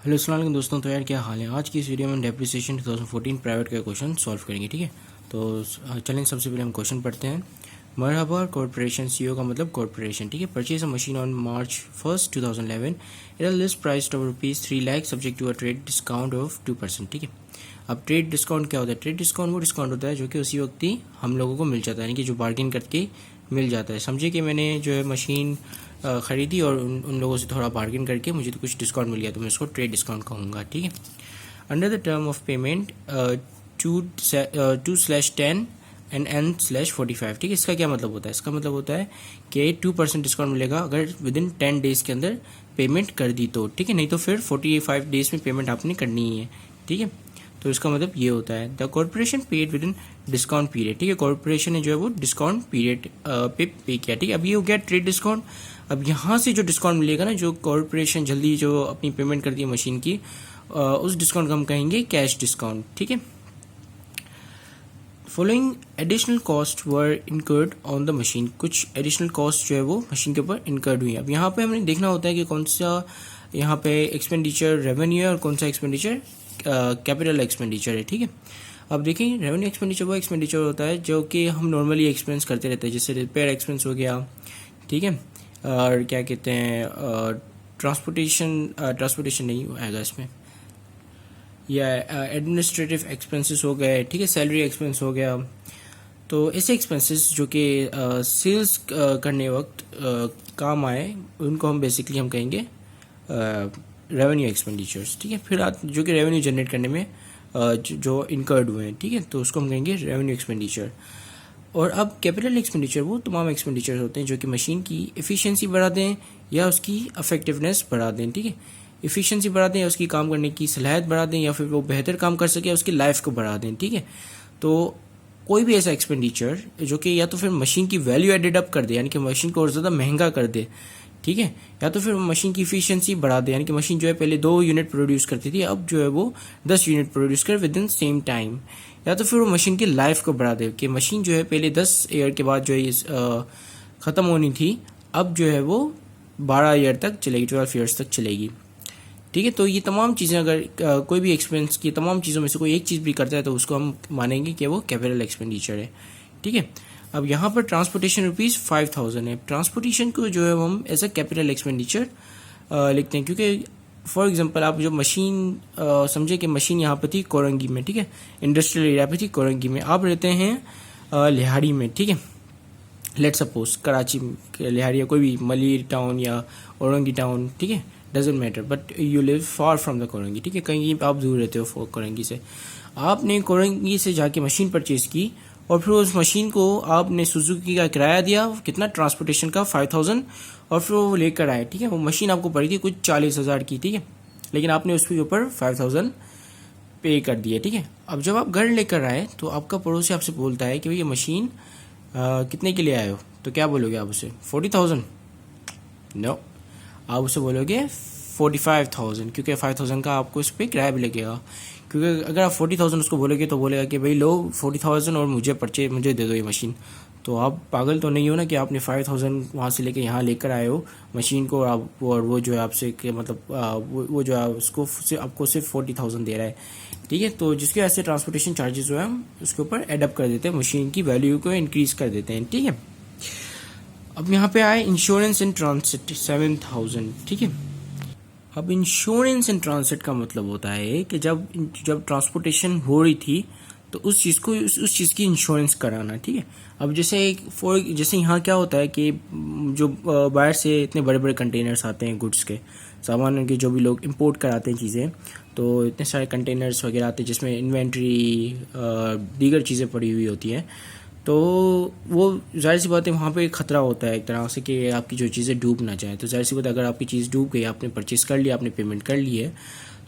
Hello अस्सलाम वालेकुम दोस्तों। तो यार क्या हाल है। आज की इस वीडियो में डेप्रिसिएशन 2014 प्राइवेट का क्वेश्चन सॉल्व करेंगे। ठीक है, तो चलें सबसे पहले हम क्वेश्चन पढ़ते हैं। मरहबा कॉर्पोरेशन सीईओ का मतलब कॉर्पोरेशन। ठीक है, purchase a machine on March 1st 2011 at a list price of ₹3 lakh subject to a trade discount of 2%। ठीक है, अब ट्रेड डिस्काउंट क्या होता है। ट्रेड डिस्काउंट वो डिस्काउंट होता है जो कि उसी वक्त ही हम लोगों को मिल जाता है, यानी कि जो बार्गेन करके मिल जाता है। समझिए कि मैंने जो है मशीन ख़रीदी और उन लोगों से थोड़ा बार्गेन करके मुझे तो कुछ डिस्काउंट मिल गया, तो मैं इसको ट्रेड डिस्काउंट कहूँगा। ठीक है, under the term of payment 2/10 and N/45। ठीक है, इसका क्या मतलब होता है। इसका मतलब होता है कि 2% डिस्काउंट मिलेगा अगर विद इन 10 डेज़ के अंदर पेमेंट कर दी तो। ठीक है, नहीं तो फिर 45 डेज़ में पेमेंट आपने करनी ही है। ठीक है, तो इसका मतलब ये होता है the corporation paid with in discount period. ठीक है, कॉर्पोरेशन ने जो है वो डिस्काउंट पीरियड पे किया। ठीक है, अब ये हो गया ट्रेड डिस्काउंट। अब यहाँ से जो डिस्काउंट मिलेगा ना, जो कॉर्पोरेशन जल्दी जो अपनी पेमेंट करती है मशीन की, उस डिस्काउंट को हम कहेंगे कैश डिस्काउंट। ठीक है, following additional cost were incurred on the machine. कुछ एडिशनल कॉस्ट जो है वो मशीन के ऊपर इनकर्ड हुई है। अब यहाँ पे हमने देखना होता है कि कौन सा यहाँ पे एक्सपेंडिचर रेवेन्यू है और कौन सा एक्सपेंडिचर कैपिटल एक्सपेंडिचर है। ठीक है, अब देखिए रेवेन्यू एक्सपेंडिचर वो एक्सपेंडिचर होता है जो कि हम नॉर्मली एक्सपेंस करते रहते हैं, जैसे रिपेयर एक्सपेंस हो गया। ठीक है, और क्या कहते हैं ट्रांसपोर्टेशन नहीं आएगा इसमें, या एडमिनिस्ट्रेटिव एक्सपेंसेस हो गए। ठीक है, सैलरी एक्सपेंस हो गया। तो ऐसे एक्सपेंसेस जो कि सेल्स करने वक्त काम आए, उनको हम बेसिकली हम कहेंगे रेवेन्यू एक्सपेंडिचर्स। ठीक है, फिर जो कि रेवेन्यू जनरेट करने में जो इनकर्ड हुए हैं। ठीक है, तो उसको हम कहेंगे रेवेन्यू एक्सपेंडिचर। और अब कैपिटल एक्सपेंडिचर वो तमाम एक्सपेंडिचर होते हैं जो कि मशीन की एफिशिएंसी बढ़ा दें या उसकी इफेक्टिवनेस बढ़ा दें। ठीक है, एफिशिएंसी बढ़ा दें या उसकी काम करने की सलाहियत बढ़ा दें, या फिर वो बेहतर काम कर सके या उसकी लाइफ को बढ़ा दें। ठीक है, तो कोई भी ऐसा एक्सपेंडिचर जो कि या तो फिर मशीन की वैल्यू एडेड अप कर दे, यानी कि मशीन को और ज़्यादा महंगा कर दे। ठीक है, या तो फिर मशीन की इफिशिएंसी बढ़ा दे, यानी कि मशीन जो है पहले 2 यूनिट प्रोड्यूस करती थी, अब जो है वो 10 यूनिट प्रोड्यूस कर विद इन सेम टाइम। या तो फिर वो मशीन की लाइफ को बढ़ा दे कि मशीन जो है पहले 10 ईयर के बाद जो है ख़त्म होनी थी, अब जो है वो 12 ईयर तक चलेगी, 12 ईयर्स तक चलेगी। ठीक है, तो ये तमाम चीज़ें अगर कोई भी एक्सपेंस की तमाम चीज़ों में से कोई एक चीज़ भी करता है तो उसको हम मानेंगे कि वो कैपिटल एक्सपेंडिचर है। ठीक है, अब यहाँ पर ट्रांसपोर्टेशन ₹5,000 है। ट्रांसपोर्टेशन को जो है हम एज अ कैपिटल एक्सपेंडिचर लिखते हैं, क्योंकि फॉर एग्जांपल आप जो मशीन समझे कि मशीन यहाँ पर थी कोरंगी में। ठीक है, इंडस्ट्रियल एरिया पे थी कोरंगी में। आप रहते हैं लिहाड़ी में। ठीक है, लेट सपोज कराची लिहाड़ी या कोई भी मलिर टाउन या औरंगी टाउन। ठीक है, doesn't matter, but you live far from the Korangi. ठीक है, कहीं आप दूर रहते हो कोरंगी से। आपने कोरंगी से जाके मशीन परचेज की और फिर उस मशीन को आपने सुजुकी का किराया दिया, कितना ट्रांसपोर्टेशन का 5,000, और फिर वो लेकर आए। ठीक है, वो मशीन आपको पड़ी थी कुछ 40,000 की। ठीक है, लेकिन आपने उसके ऊपर 5,000 पे कर दिया। ठीक है, अब जब आप घर लेकर आए तो आपका पड़ोसी आपसे बोलता है कि भाई ये मशीन कितने के लिए आए हो, तो क्या बोलोगे आप उसे? 40,000? नो, आप उसे बोलोगे 45,000, क्योंकि 5,000 का आपको इस पर किराया भी लगेगा। क्योंकि अगर आप 40,000 उसको बोलोगे तो बोलेगा कि भाई लो 40,000 और मुझे दे दो ये मशीन। तो आप पागल तो नहीं हो ना कि आपने 5,000 वहाँ से लेके यहाँ लेकर आए हो मशीन को, आप और वो जो है आपसे कि मतलब वो जो है उसको आपको सिर्फ 40,000 दे रहा है। ठीक है, तो जिसकी वजह से ट्रांसपोर्टेशन चार्जेस जो है हम उसके ऊपर एडअप कर देते हैं, मशीन की वैल्यू को इंक्रीज कर देते हैं। ठीक है, अब यहाँ पे आए इंश्योरेंस इन ट्रांसिट 7,000। ठीक है, अब इंश्योरेंस इन ट्रांसिट का मतलब होता है कि जब ट्रांसपोर्टेशन हो रही थी तो उस चीज़ को उस चीज़ की इंश्योरेंस कराना। ठीक है, अब जैसे यहाँ क्या होता है कि जो बाहर से इतने बड़े बड़े कंटेनर्स आते हैं गुड्स के, सामान के, जो भी लोग इंपोर्ट कराते हैं चीज़ें, तो इतने सारे कंटेनर्स वगैरह आते हैं जिसमें इन्वेंट्री दीगर चीज़ें पड़ी हुई होती हैं। तो वो जाहिर सी बात है वहाँ पे एक ख़तरा होता है एक तरह से कि आपकी जो चीज़ें डूब ना जाए। तो जाहिर सी बात है अगर आपकी चीज़ डूब गई, आपने परचेज़ कर लिया, आपने पेमेंट कर ली है,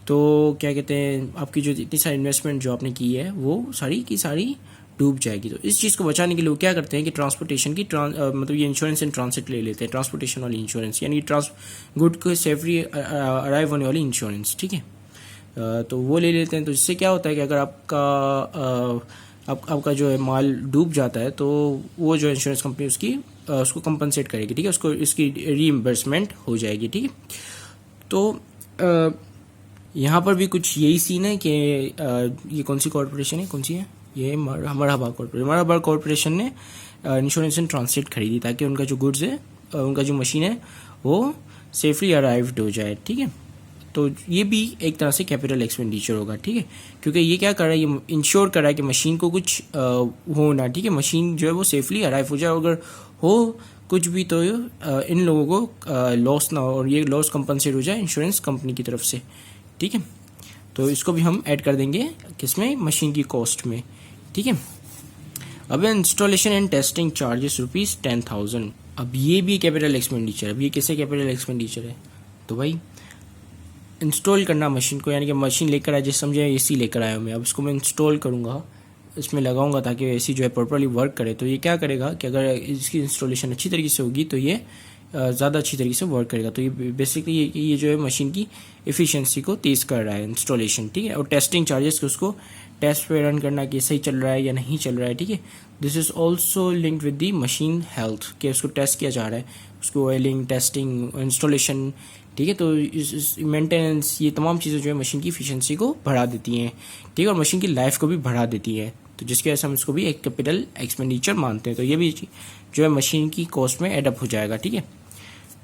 तो क्या कहते हैं आपकी जो इतनी सारी इन्वेस्टमेंट जो आपने की है वो सारी की सारी डूब जाएगी। तो इस चीज़ को बचाने के लिए वो क्या करते हैं कि ट्रांसपोर्टेशन की मतलब ये इंश्योरेंस इन ट्रांसिट ले लेते हैं, ट्रांसपोर्टेशन वाली इंश्योरेंस, यानी गुड को सेफली अराइव होने वाली इंश्योरेंस। ठीक है, तो वो ले लेते हैं। तो इससे क्या होता है कि अगर आपका जो है माल डूब जाता है तो वो जो इंश्योरेंस कंपनी उसको कंपनसेट करेगी। ठीक है, उसको इसकी रीइंबर्समेंट हो जाएगी। ठीक है, तो यहाँ पर भी कुछ यही सीन है कि ये कौन सी कॉरपोरेशन है, कौन सी है, ये मरहबा कॉरपोरेशन। मरहबा कॉरपोरेशन ने इंश्योरेंस एंड ट्रांसलेट खरीदी ताकि उनका जो गुड्स है, उनका जो मशीन है वो सेफली अराइव्ड हो जाए, ठीक है। तो ये भी एक तरह से कैपिटल एक्सपेंडिचर होगा, ठीक है, क्योंकि ये क्या कर रहा है, ये इंश्योर कर रहा है कि मशीन को कुछ हो ना, ठीक है, मशीन जो है वो सेफली अराइव हो जाए, अगर हो कुछ भी तो इन लोगों को लॉस ना हो और ये लॉस कंपनसेट हो जाए इंश्योरेंस कंपनी की तरफ से, ठीक है। तो इसको भी हम ऐड कर देंगे किसमें, मशीन की कॉस्ट में, ठीक है। अब इंस्टॉलेशन एंड टेस्टिंग चार्जेस ₹10,000। अब ये भी कैपिटल एक्सपेंडिचर है। अब ये कैसे कैपिटल एक्सपेंडिचर है, तो भाई इंस्टॉल करना मशीन को, यानी कि मशीन लेकर आया, जैसे समझे एसी लेकर आया मैं, अब इसको मैं इंस्टॉल करूँगा, इसमें लगाऊंगा ताकि एसी जो है प्रॉपर्ली वर्क करे। तो ये क्या करेगा कि अगर इसकी इंस्टॉलेशन अच्छी तरीके से होगी तो ये ज़्यादा अच्छी तरीके से वर्क करेगा। तो ये बेसिकली ये जो है मशीन की एफिशिएंसी को तेज़ कर रहा है इंस्टॉलेशन, ठीक है। और टेस्टिंग चार्जेस को उसको टेस्ट पे रन करना कि सही चल रहा है या नहीं चल रहा है, ठीक है। This is also linked with the machine health, कि उसको टेस्ट किया जा रहा है, उसको ऑयलिंग, टेस्टिंग, इंस्टॉलेशन, ठीक है। तो इस मेंटेनेंस, ये तमाम चीज़ें जो है मशीन की एफिशिएंसी को बढ़ा देती हैं, ठीक है, और मशीन की लाइफ को भी बढ़ा देती है। तो जिसकी वजह से हम इसको भी एक कैपिटल एक्सपेंडिचर मानते हैं। तो ये भी जो है मशीन की कॉस्ट में एडअप हो जाएगा, ठीक है।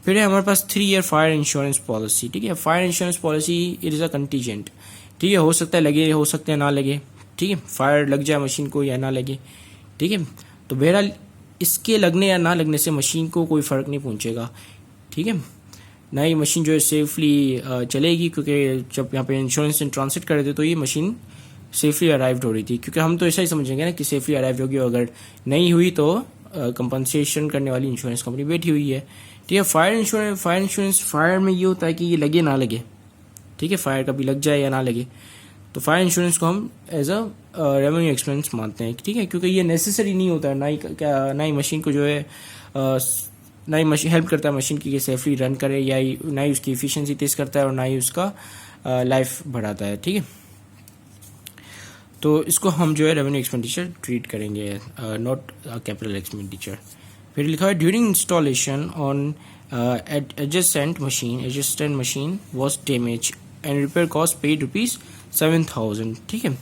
फिर है हमारे पास 3 ईयर फायर इंश्योरेंस पॉलिसी, ठीक है। Fire insurance policy it is a contingent, ठीक है, हो सकता है लगे, हो सकता है ना लगे, ठीक है, फायर लग जाए मशीन को या ना लगे, ठीक है। तो बहरहाल इसके लगने या ना लगने से मशीन को कोई फ़र्क नहीं पहुंचेगा, ठीक है। ना ही मशीन जो है सेफली चलेगी, क्योंकि जब यहाँ पे इंश्योरेंस ट्रांसलेट कर रहे थे तो ये मशीन सेफली अराइव्ड हो रही थी, क्योंकि हम तो ऐसा ही समझेंगे ना कि सेफली अराइव होगी, अगर नहीं हुई तो कंपनसेशन करने वाली इंश्योरेंस कंपनी बैठी हुई है, ठीक है। फायर इंश्योरेंस फायर में ये होता है कि ये लगे ना लगे, ठीक है, फायर कभी लग जाए या ना लगे, तो फायर इंश्योरेंस को हम एज अ रेवेन्यू एक्सपेंस मानते हैं, ठीक है, क्योंकि ये नेसेसरी नहीं होता है, ना ही मशीन को जो है ना ही मशीन हेल्प करता है मशीन की सेफली रन करे, या ना ही उसकी एफिशिएंसी तेज़ करता है और ना ही उसका लाइफ बढ़ाता है, ठीक है। तो इसको हम जो है रेवेन्यू एक्सपेंडिचर ट्रीट करेंगे, नॉट कैपिटल एक्सपेंडिचर। फिर लिखा है during installation on adjacent machine was damage and repair cost paid ₹7,000, ठीक है।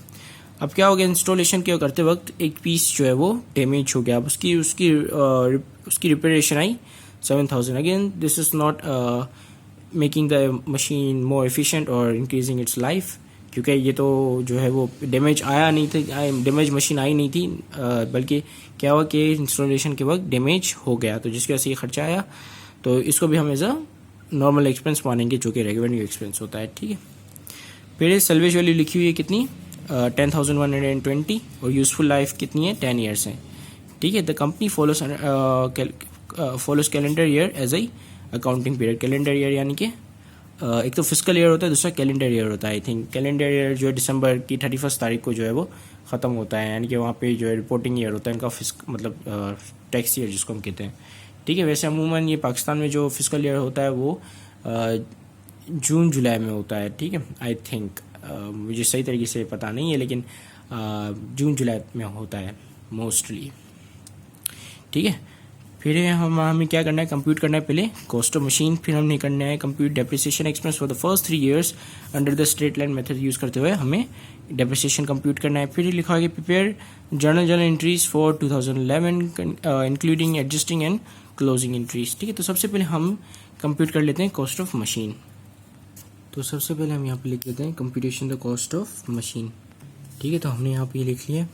अब क्या हो गया, इंस्टॉलेशन के करते वक्त एक पीस जो है वो डैमेज हो गया, अब उसकी रिपेयरेशन आई 7,000। Again this is not making the machine more efficient और इंक्रीजिंग इट्स लाइफ, क्योंकि ये तो जो है वो डैमेज आया नहीं था, डैमेज मशीन आई नहीं थी, बल्कि क्या हुआ कि इंस्टॉलेशन के वक्त डैमेज हो गया, तो जिसकी वजह से ये खर्चा आया। तो इसको भी हम एज अ नॉर्मल एक्सपेंस मानेंगे, जो कि रेवेन्यू एक्सपेंस होता है, ठीक है। फिर सैल्वेज वैल्यू लिखी हुई है कितनी, 10,120, और यूजफुल लाइफ कितनी है, 10 ईयर्स है, ठीक है। The company follows calendar year as I accounting period. Calendar year यानी कि एक तो फिजिकल ईयर होता है, दूसरा कैलेंडर ईयर होता है। आई थिंक कैलेंडर ईयर जो है दिसंबर की 31 तारीख को जो है वो ख़त्म होता है, यानी कि वहाँ पे जो है रिपोर्टिंग ईयर होता है इनका, मतलब टैक्स ईयर जिसको हम कहते हैं, ठीक है। वैसे अमूमन ये पाकिस्तान में जो फिजिकल ईयर होता है वो जून जुलाई में होता है, ठीक है। आई थिंक मुझे सही तरीके से पता नहीं है, लेकिन जून जुलाई में होता है मोस्टली, ठीक है। फिर हमें क्या करना है, कंप्यूट करना है पहले कॉस्ट ऑफ मशीन, फिर हमने करना है compute depreciation expense for the first 3 years under the straight line method use करते हुए हमें डेप्रिसिएशन कंप्यूट करना है। फिर लिखा है prepare journal entries for 2011 including adjusting and closing entries, ठीक है। तो सबसे पहले हम कंप्यूट कर लेते हैं कॉस्ट ऑफ मशीन। तो सबसे पहले हम यहाँ पे लिख लेते हैं computation the cost of machine, ठीक है। तो हमने यहाँ पे लिख लिया।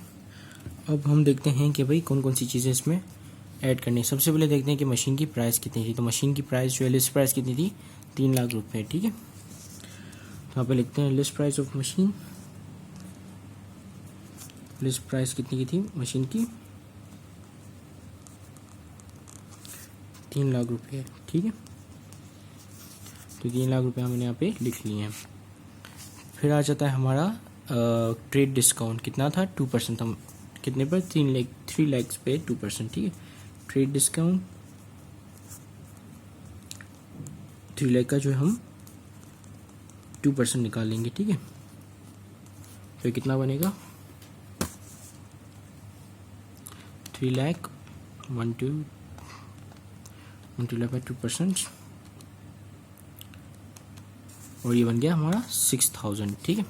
अब हम देखते हैं कि भाई कौन कौन सी चीज़ें इसमें ऐड करनी है। सबसे पहले देखते हैं कि मशीन की प्राइस कितनी थी। तो मशीन की प्राइस जो है लिस्ट प्राइस कितनी थी, 3 लाख रुपए, ठीक है। तो यहाँ पे लिखते हैं list price of machine. List price कितनी की थी मशीन की, 3 लाख रुपये, ठीक है। तो 3 लाख रुपये हमने यहाँ पे लिख लिए हैं। फिर आ जाता है हमारा ट्रेड डिस्काउंट, कितना था, 2% था, कितने पर, 3 लाख पे 2%, ठीक है। ट्रेड डिस्काउंट 3 लाख का जो है हम 2% निकाल लेंगे, ठीक है। तो कितना बनेगा, 3 लाख 1 लाख 2%, और ये बन गया हमारा 6000, ठीक है।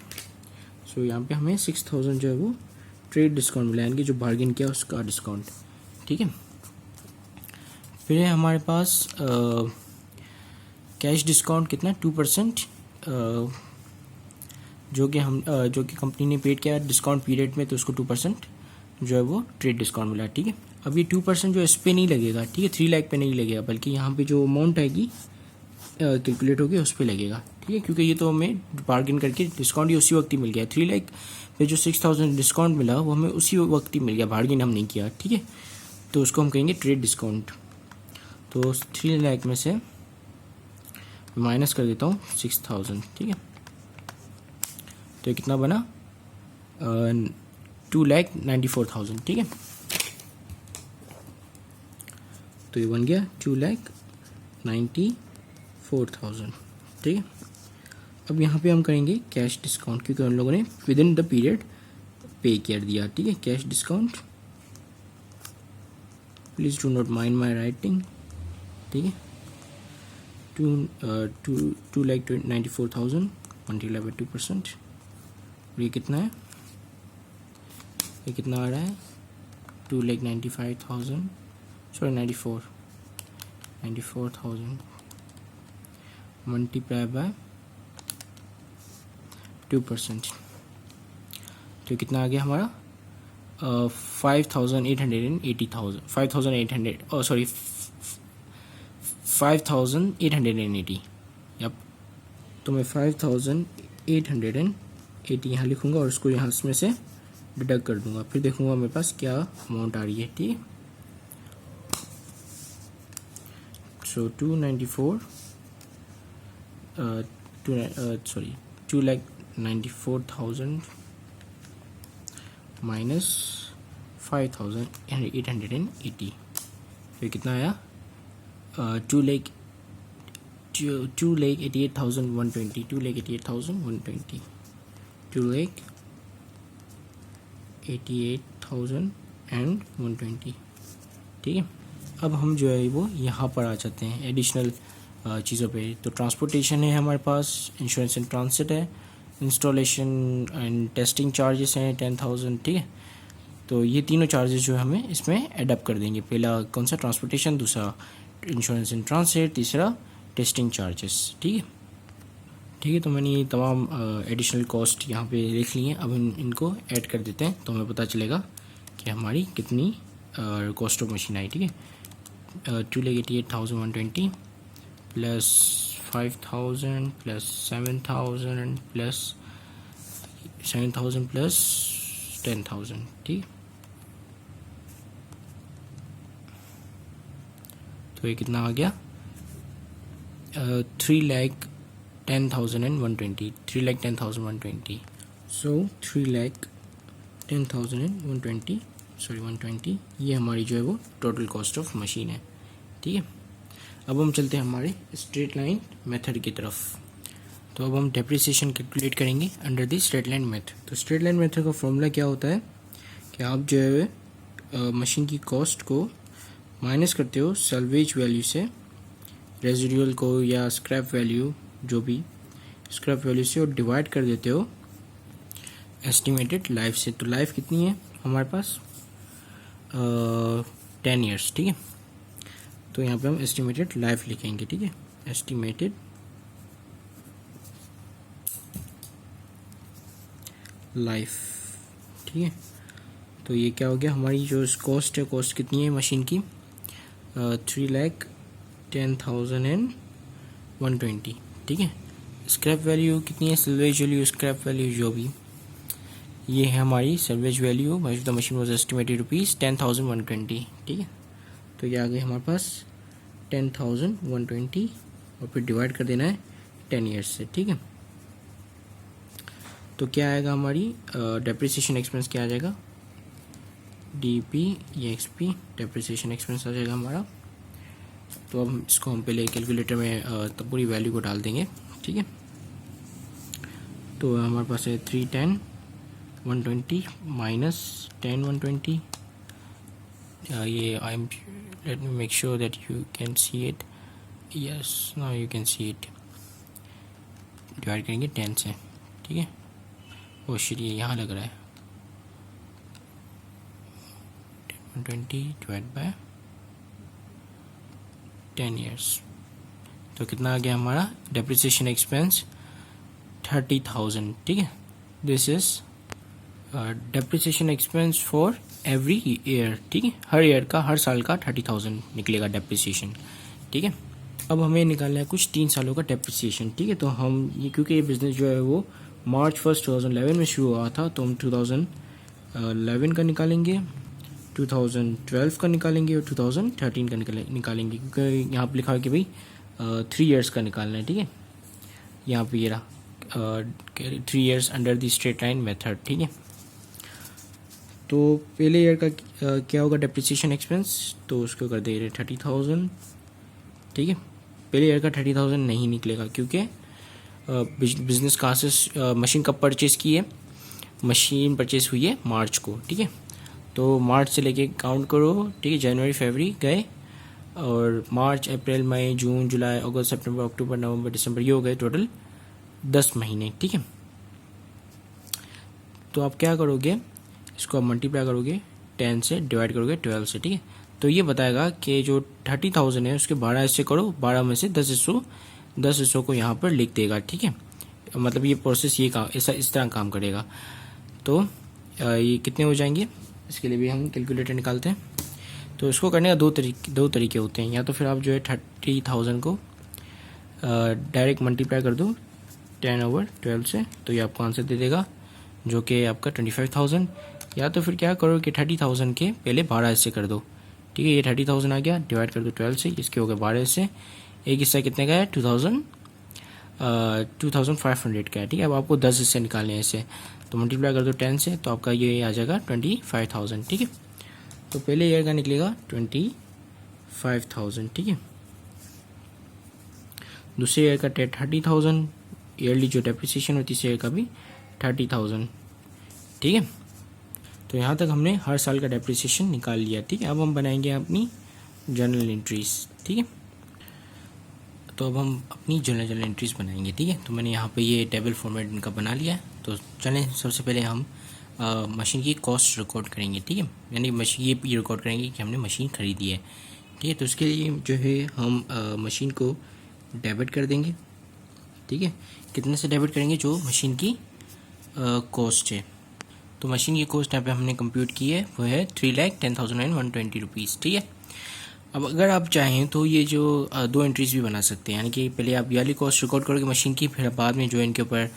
सो यहाँ पे हमें 6000 जो है वो ट्रेड डिस्काउंट मिला, यानी कि जो बार्गेन किया उसका डिस्काउंट, ठीक है। फिर है हमारे पास कैश डिस्काउंट कितना, 2%, जो कि कंपनी ने पेड किया डिस्काउंट पीरियड में, तो उसको 2% जो है वो ट्रेड डिस्काउंट मिला, ठीक है। अब ये 2% जो इस पे नहीं लगेगा, ठीक है, 3 लाख पे नहीं लगेगा, बल्कि यहाँ पे जो अमाउंट आएगी कैलकुलेट होगी उस पर लगेगा, ठीक है, क्योंकि ये तो हमें बार्गेन करके डिस्काउंट ही उसी वक्त ही मिल गया। 3 लाख पे जो 6000 डिस्काउंट मिला वो हमें उसी वक्त ही मिल गया, बार्गेन हम नहीं किया, ठीक है। तो उसको हम कहेंगे ट्रेड डिस्काउंट। तो 3 लाख में से माइनस कर देता हूँ 6000, ठीक है। तो ये कितना बना, 2,94,000, ठीक है। तो ये बन गया 2,94,000, ठीक है। अब यहाँ पे हम करेंगे कैश डिस्काउंट, क्योंकि उन लोगों ने विद इन द पीरियड पे कर दिया, ठीक है। Cash discount, please do not mind my writing, ठीक है। 2,94,000 मल्टीप्लाई बाई 2%, ये कितना है, ये कितना आ रहा है, 2,95,000, सॉरी 94,000 मल्टीप्लाई बाय 2%, तो कितना आ गया हमारा, 5,880, यप। तो मैं 5,880 यहाँ लिखूँगा और उसको यहाँ इसमें से डिडक्ट कर दूँगा, फिर देखूँगा मेरे पास क्या अमाउंट आ रही है, ठीक है। सो 2,94,000 माइनस 5,880, फिर कितना आया, 2,88,120, 2,88,120, 2,88,120, ठीक है। अब हम जो है वो यहाँ पर आ जाते हैं एडिशनल चीज़ों पे। तो ट्रांसपोर्टेशन है हमारे पास, इंश्योरेंस एंड ट्रांसिट है, इंस्टॉलेशन एंड टेस्टिंग चार्जेस हैं 10,000, ठीक है। तो ये तीनों चार्जेस जो है हमें इसमें एडअप कर देंगे। पहला कौन सा, ट्रांसपोर्टेशन, दूसरा इंश्योरेंस एंड ट्रांसिट, तीसरा टेस्टिंग चार्जेस, ठीक है। ठीक है, तो मैंने ये तमाम एडिशनल कॉस्ट यहाँ पे लिख ली हैं। अब इनको ऐड कर देते हैं तो हमें पता चलेगा कि हमारी कितनी कॉस्ट ऑफ मशीन आई, ठीक है। 2,88,120 प्लस 5,000 प्लस 7,000 प्लस 7,000 प्लस 10,000, ठीक। तो ये कितना आ गया, 3,10,120, 3,10,120। सो 3,10,120, सॉरी 120, ये हमारी जो है वो टोटल कॉस्ट ऑफ मशीन है, ठीक है। अब हम चलते हैं हमारे स्ट्रेट लाइन मेथड की तरफ। तो अब हम डेप्रिसिएशन कैलकुलेट करेंगे under the straight line method. तो स्ट्रेट लाइन मेथड का फॉर्मूला क्या होता है कि आप जो है मशीन की कॉस्ट को माइनस करते हो सैल्वेज वैल्यू से, रेजिडुअल को या स्क्रैप वैल्यू, जो भी स्क्रैप वैल्यू से, और डिवाइड कर देते हो एस्टिमेटेड लाइफ से। तो लाइफ कितनी है हमारे पास, 10 ईयर्स, ठीक है। तो यहाँ पे हम एस्टिमेटेड लाइफ लिखेंगे, ठीक है, एस्टिमेटेड लाइफ, ठीक है। तो ये क्या हो गया, हमारी जो कॉस्ट है, कॉस्ट कितनी है मशीन की, 3,10,120, ठीक है। स्क्रैप वैल्यू कितनी है, सैल्वेज वैल्यू, स्क्रैप वैल्यू जो भी, ये है हमारी salvage value. The machine was estimated rupees 10,120, ठीक है। तो ये आ गई हमारे पास 10,120 और फिर डिवाइड कर देना है 10 ईयर्स से, ठीक है। तो क्या आएगा हमारी डेप्रिसिएशन एक्सपेंस, क्या आ जाएगा, DPEXP डेप्रिसिएशन एक्सपेंस आ जाएगा हमारा। तो अब इसको हम पहले कैलकुलेटर में तो पूरी वैल्यू को डाल देंगे, ठीक है। तो हमारे पास है 310,120 माइनस 10,120, ये I am, let me make sure that you can see it, yes now you can see it. Divide करेंगे 10 से, ठीक है। वो शिट, ये यहाँ लग रहा है 120 डिवाइड बाय 10 ईयर्स। तो कितना आ गया हमारा डेप्रिसिएशन एक्सपेंस 30,000, ठीक है। This is depreciation expense for every year, ठीक है। हर ईयर का, हर साल का 30,000 निकलेगा डेप्रिसिएशन, ठीक है। अब हमें निकालना है कुछ 3 सालों का डेप्रिसिएशन, ठीक है। तो हम ये, क्योंकि ये बिज़नेस जो है वो मार्च 1 2011 में शुरू हुआ था, तो हम 2011 का निकालेंगे, 2012 का निकालेंगे और 2013 का निकालेंगे, क्योंकि यहाँ पर लिखा है कि भाई 3 ईयर्स का निकालना है, ठीक है। यहाँ पे ये रहा 3 years under the straight line method, ठीक है। तो पहले ईयर का क्या होगा डेप्रिसिएशन एक्सपेंस, तो उसको कर दे रहे 30,000, ठीक है। पहले ईयर का 30,000 नहीं निकलेगा, क्योंकि बिजनेस कहाँ से, मशीन कब परचेज़ की है, मशीन परचेज़ हुई है मार्च को, ठीक है। तो मार्च से लेके काउंट करो, ठीक है। जनवरी फरवरी गए, और मार्च अप्रैल मई जून जुलाई अगस्त सितंबर अक्टूबर नवंबर दिसंबर, ये हो गए टोटल 10 महीने, ठीक है। तो आप क्या करोगे, इसको आप मल्टीप्लाई करोगे 10 से, डिवाइड करोगे 12 से, ठीक है। तो ये बताएगा कि जो 30,000 है उसके 12 हिस्से करो, 12 में से 10 हिस्सों को यहाँ पर लिख देगा, ठीक है। मतलब ये प्रोसेस ये काम इस तरह काम करेगा। तो ये कितने हो जाएंगे, इसके लिए भी हम कैलकुलेटर निकालते हैं। तो इसको करने का दो तरीके होते हैं। या तो फिर आप जो है 30,000 को डायरेक्ट मल्टीप्लाई कर दो 10/12 से, तो ये आपको आंसर दे देगा जो कि आपका 25,000। या तो फिर क्या करो कि 30,000 के पहले 12 हिस्से कर दो, ठीक है। ये 30,000 आ गया, डिवाइड कर दो 12 से, इसके हो गए 12 हिस्से। एक हिस्सा कितने का है 2,500 का है, ठीक है। अब आपको 10 हिस्से निकालने हैं इसे, तो मल्टीप्लाई कर दो 10 से, तो आपका ये आ जाएगा 25,000, ठीक है। तो पहले ईयर का निकलेगा 25,000, ठीक है। दूसरे ईयर का 30,000, ईयरली जो डेप्रिसिएशन होती है तीसरे ईयर का भी 30,000, ठीक है। तो यहाँ तक हमने हर साल का डेप्रिसिएशन निकाल लिया, ठीक है। अब हम बनाएंगे अपनी जर्नल एंट्रीज, ठीक है। तो अब हम अपनी जर्नल एंट्रीज बनाएंगे, ठीक है। तो मैंने यहाँ पे ये टेबल फॉर्मेट इनका बना लिया है। तो चलें, सबसे पहले हम मशीन की कॉस्ट रिकॉर्ड करेंगे, ठीक है। यानी मशीन ये रिकॉर्ड करेंगे कि हमने मशीन खरीदी है, ठीक है। तो इसके लिए जो है हम मशीन को डेबिट कर देंगे, ठीक है। कितने से डेबिट करेंगे, जो मशीन की कॉस्ट है। तो मशीन की कॉस्ट यहाँ पे हमने कंप्यूट की है, वो है 3,10,120 रुपीज़, ठीक है। अब अगर आप चाहें तो ये जो 2 एंट्रीज भी बना सकते हैं, यानी कि पहले आप वाली कॉस्ट रिकॉर्ड करोगे मशीन की, फिर बाद में जो इनके ऊपर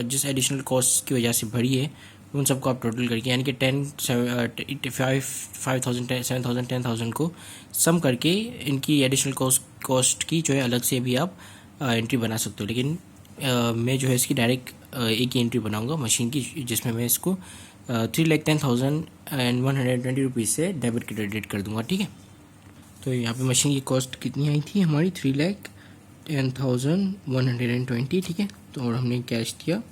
जिस एडिशनल कॉस्ट की वजह से भरी है उन सबको आप टोटल करके, यानी कि 5,000 7,000 10,000 को सम करके इनकी एडिशनल कॉस्ट की जो है अलग से भी आप एंट्री बना सकते हो। लेकिन मैं जो है इसकी डायरेक्ट एक ही एंट्री बनाऊंगा मशीन की, जिसमें मैं इसको 3,10,120 रुपीज़ से डेबिट क्रेडिट कर दूंगा, ठीक है। तो यहाँ पे मशीन की कॉस्ट कितनी आई थी हमारी 3,10,120, ठीक है। तो और हमने कैश दिया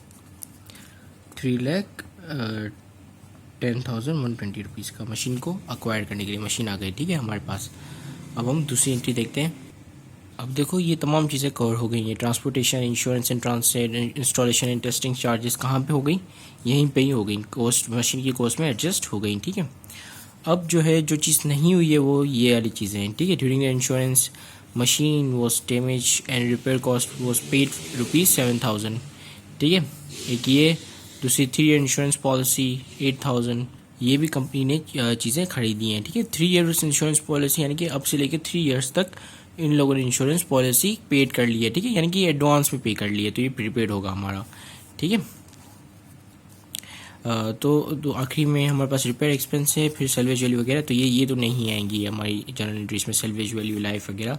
3,10,120 रुपीज़ का मशीन को अक्वायर करने के लिए। मशीन आ गई, ठीक है, हमारे पास। अब हम दूसरी एंट्री देखते हैं। अब देखो ये तमाम चीज़ें कवर हो गई हैं, transportation, insurance and translate, installation and testing charges कहाँ पे हो गई, यहीं पे ही हो गई, कॉस्ट मशीन की कॉस्ट में एडजस्ट हो गई, ठीक है। अब जो है जो चीज़ नहीं हुई है वो ये वाली चीज़ें हैं, ठीक है। During the insurance machine was damage and repair cost was paid ₹7,000, ठीक है। एक ये, दूसरी 3 ईयर इंश्योरेंस पॉलिसी 8,000, ये भी कंपनी ने चीज़ें खरीदी हैं, ठीक है। 3 ईयर्स इंश्योरेंस पॉलिसी यानी कि अब से लेकर 3 ईयर्स तक इन लोगों ने इंश्योरेंस पॉलिसी पेड कर ली है, ठीक है। यानी कि एडवांस में पे कर ली है, तो ये प्रीपेड होगा हमारा, ठीक है। तो आखिरी में हमारे पास रिपेयर एक्सपेंस है, फिर सेल्वेज वैल्यू वगैरह। तो ये तो नहीं आएंगी हमारी जनरल एंट्रीज में, सेल्वेज वैल्यू, लाइफ वगैरह।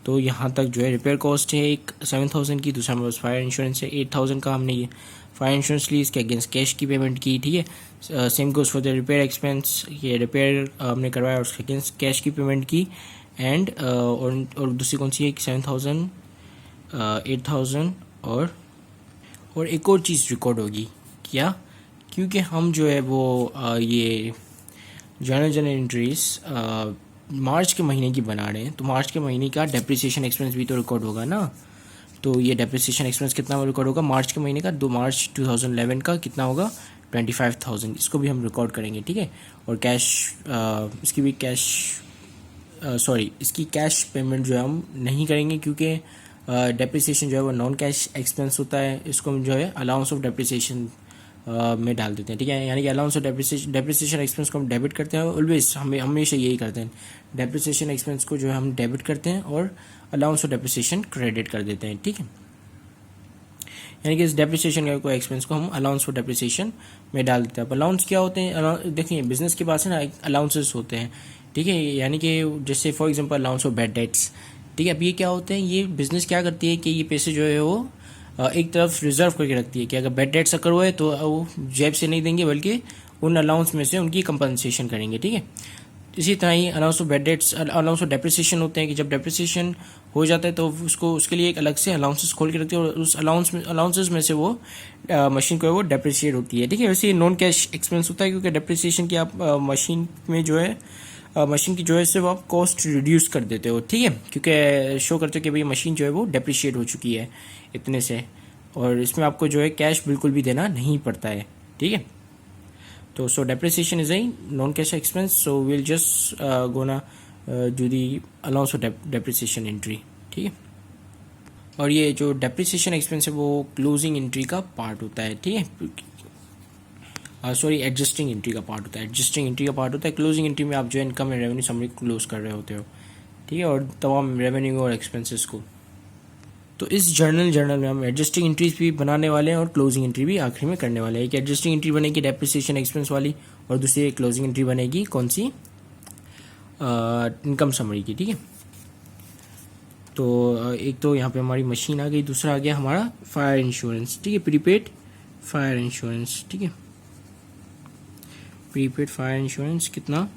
तो यहाँ तक जो है रिपेयर कॉस्ट है एक 7,000 की, दूसरा हमारे पास फायर इंश्योरेंस है 8,000 का, हमने ये फायर इंश्योरेंस ली, इसके अगेंस्ट कैश की पेमेंट की, ठीक है। Same goes for the repair expense, ये रिपेयर हमने करवाया और उसके अगेंस्ट कैश की पेमेंट की। एंड और दूसरी कौन सी है 7,000, 8,000 और एक और चीज़ रिकॉर्ड होगी क्या, क्योंकि हम जो है वो ये जनरल एंट्रीज मार्च के महीने की बना रहे हैं, तो मार्च के महीने का डेप्रिसिएशन एक्सपेंस भी तो रिकॉर्ड होगा ना। तो ये डेप्रिसिएशन एक्सपेंस कितना रिकॉर्ड होगा मार्च के महीने का, 2 मार्च 2011 का कितना होगा 25,000, इसको भी हम रिकॉर्ड करेंगे, ठीक है। और कैश इसकी भी इसकी कैश पेमेंट जो है हम नहीं करेंगे, क्योंकि डेप्रिसिएशन जो है वो नॉन कैश एक्सपेंस होता है, इसको हम जो है अलाउंस ऑफ डेप्रिसिएशन में डाल देते हैं, ठीक है। यानी कि अलाउंस ऑफ डेप्रिसिएशन एक्सपेंस को हम डेबिट करते हैं, ऑलवेज हमें हमेशा यही करते हैं, डेप्रिसिएशन एक्सपेंस को जो है हम डेबिट करते हैं और अलाउंस ऑफ डेप्रिसिएशन क्रेडिट कर देते हैं, ठीक है। यानी कि इस डेप्रिसिएशन को एक्सपेंस को हम अलाउंस फॉर डेप्रिसिएशन में डाल देते हैं। अब अलाउंस क्या होते हैं, देखिए बिजनेस के पास है ना अलाउंसेस होते हैं, ठीक है। यानी कि जैसे for example allowance of bad dates, ठीक है। अब ये क्या होते हैं, ये बिजनेस क्या करती है कि ये पैसे जो है वो एक तरफ रिजर्व करके रखती है कि अगर बैड डेट्स अकर हुए तो वो जेब से नहीं देंगे बल्कि उन अलाउंस में से उनकी कंपनसेशन करेंगे, ठीक है। इसी तरह ही allowance of bad debts, allowance of depreciation होते हैं कि जब डेप्रिसिएशन हो जाता है तो उसके लिए एक अलग से अलाउंसेस खोल के रखते हैं और उस अलाउंसेस में से वो मशीन को वो डेप्रिशिएट होती है, ठीक है। वैसे ये नॉन कैश एक्सपेंस होता है क्योंकि डेप्रिसिएशन की आप मशीन में जो है मशीन की जो है सिर्फ आप कॉस्ट रिड्यूस कर देते हो, ठीक है, क्योंकि शो करते हो कि भाई मशीन जो है वो डेप्रिशिएट हो चुकी है इतने से, और इसमें आपको जो है कैश बिल्कुल भी देना नहीं पड़ता है, ठीक है। तो सो depreciation is a non cash expense, so will just gonna do the allowance of depreciation entry, ठीक है। और ये जो डेप्रिसिएशन एक्सपेंस है वो क्लोजिंग एंट्री का पार्ट होता है, ठीक है। एडजस्टिंग एंट्री का पार्ट होता है, एडजस्टिंग एंट्री का पार्ट होता है। क्लोजिंग एंट्री में आप जो है income and revenue summary close कर रहे होते हो, ठीक है, और तमाम रेवेन्यू और एक्सपेंसेस को। तो इस जर्नल में हम एडजस्टिंग एंट्रीज भी बनाने वाले हैं और क्लोजिंग एंट्री भी आखिरी में करने वाले हैं। एक एडजस्टिंग एंट्री बनेगी डेप्रिसिएशन एक्सपेंस वाली और दूसरी क्लोजिंग एंट्री बनेगी कौन सी, इनकम समरी की, ठीक है। तो एक तो यहाँ पे हमारी मशीन आ गई, दूसरा आ गया हमारा फायर इंश्योरेंस, ठीक है, प्रीपेड फायर इंश्योरेंस, ठीक है। प्रीपेड फायर इंश्योरेंस कितना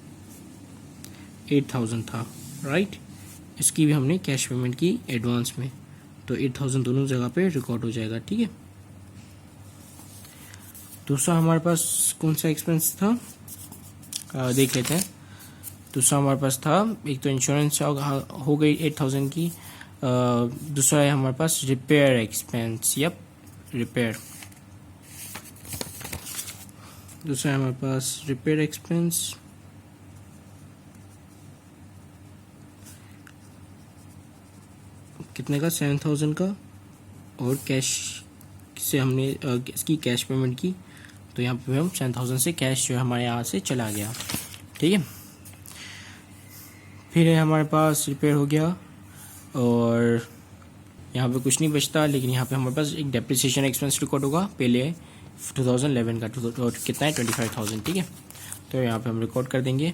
8,000 था, राइट। इसकी भी हमने कैश पेमेंट की एडवांस में, तो 8,000 दोनों जगह पे रिकॉर्ड हो जाएगा, ठीक है। दूसरा हमारे पास कौन सा एक्सपेंस था, देख लेते हैं। दूसरा हमारे पास था, एक तो इंश्योरेंस हो गई 8,000 की, दूसरा है हमारे पास रिपेयर एक्सपेंस, यप रिपेयर। दूसरा है हमारे पास रिपेयर एक्सपेंस, कितने का 7,000 का, और कैश से हमने इसकी कैश पेमेंट की, तो यहाँ पे हम 7,000 से कैश जो है हमारे यहाँ से चला गया, ठीक है। फिर हमारे पास रिपेयर हो गया और यहाँ पे कुछ नहीं बचता, लेकिन यहाँ पे हमारे पास एक डेप्रिसिएशन एक्सपेंस रिकॉर्ड होगा पहले 2011 का, तो कितना है 25,000, ठीक है। तो यहाँ पे हम रिकॉर्ड कर देंगे।